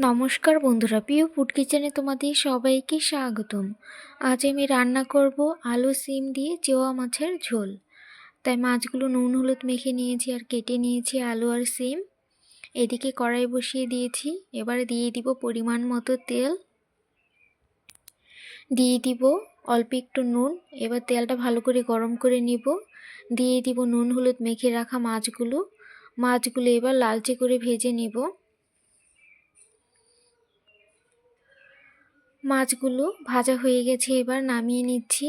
নমস্কার বন্ধুরা, প্রিয় ফুড কিচেনে তোমাদের সবাইকে স্বাগতম। আজ আমি রান্না করব আলু সিম দিয়ে চেওয়া মাছের ঝোল। তাই মাছগুলো নুন হলুদ মেখে নিয়েছি আর কেটে নিয়েছি আলু আর সিম। এদিকে কড়াই বসিয়ে দিয়েছি। এবারে দিয়ে দিব পরিমাণ মতো তেল, দিয়ে দিব অল্প একটু নুন। এবার তেলটা ভালো করে গরম করে নিব। দিয়ে দিব নুন হলুদ মেখে রাখা মাছগুলো এবার লালচে করে ভেজে নিব। মাছগুলো ভাজা হয়ে গেছে, এবার নামিয়ে নিচ্ছি।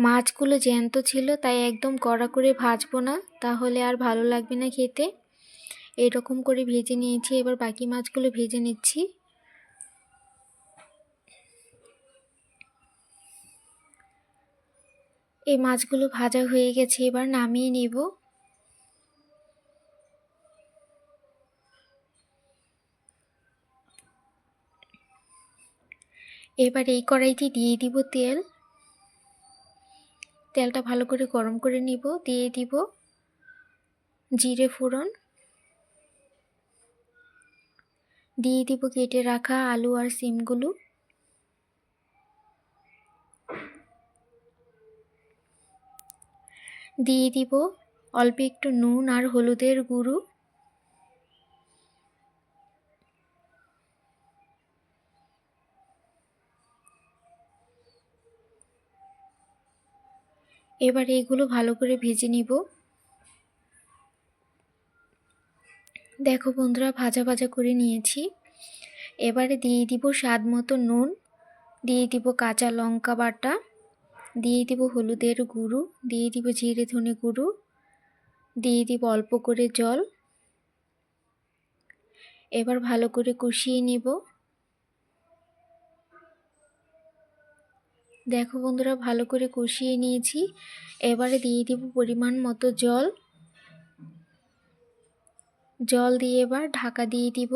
মাছগুলো জ্যান্ত ছিল, তাই একদম কড়া করে ভাজবো না, তাহলে আর ভালো লাগবে না খেতে। এরকম করে ভেজে নিয়েছি। এবার বাকি মাছগুলো ভেজে নিচ্ছি। এই মাছগুলো ভাজা হয়ে গেছে, এবার নামিয়ে নিব। এবার এই কড়াইতে দিয়ে দিব তেল। তেলটা ভালো করে গরম করে নিব। দিয়ে দিব জিরে ফোড়ন, দিয়ে দিব কেটে রাখা আলু আর সিমগুলো, দিয়ে দিব অল্প একটু নুন আর হলুদের গুঁড়ো, এবার এগুলো ভালো করে ভেজে নিব। দেখো বন্ধুরা, ভাজা ভাজা করে নিয়েছি। এবারে দিয়ে দিব স্বাদ মতো নুন, দিয়ে দিব কাঁচা লঙ্কা বাটা, দিয়ে দিব হলুদের গুঁড়ো, দিয়ে দিব জিরে ধনে গুঁড়ো, দিয়ে দিব অল্প করে জল। এবার ভালো করে কষিয়ে নিব। দেখো বন্ধুরা, ভালো করে কষিয়ে নিয়েছি। এবারে দিয়ে দিব পরিমাণ মতো জল। জল দিয়ে এবার ঢাকা দিয়ে দিব।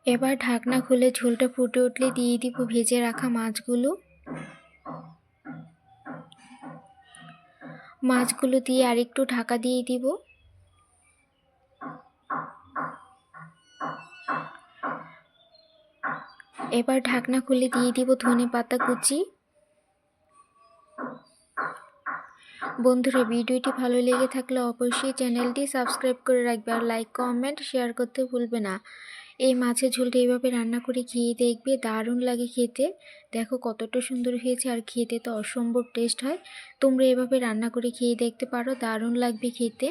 এবার ঢাকনা খুলে ঝোলটা ফুটে উঠলে দিয়ে দিব ভেজে রাখা মাছগুলো দিয়ে আরেকটু ঢাকা দিয়ে দিব। এবার ঢাকনা খুলে দিয়ে দিব ধনে পাতা কুচি। বন্ধুরা, ভিডিওটি ভালো লেগে থাকলে অবশ্যই চ্যানেলটি সাবস্ক্রাইব করে রাখবে আর লাইক কমেন্ট শেয়ার করতে ভুলবে না। এই মাছের ঝোলটা এইভাবে রান্না করে খেয়ে দেখবে, দারুণ লাগে খেতে। দেখো কতটা সুন্দর হয়েছে, আর খেতে তো অসম্ভব টেস্ট হয়। তোমরা এভাবে রান্না করে খেয়ে দেখতে পারো, দারুণ লাগবে খেতে।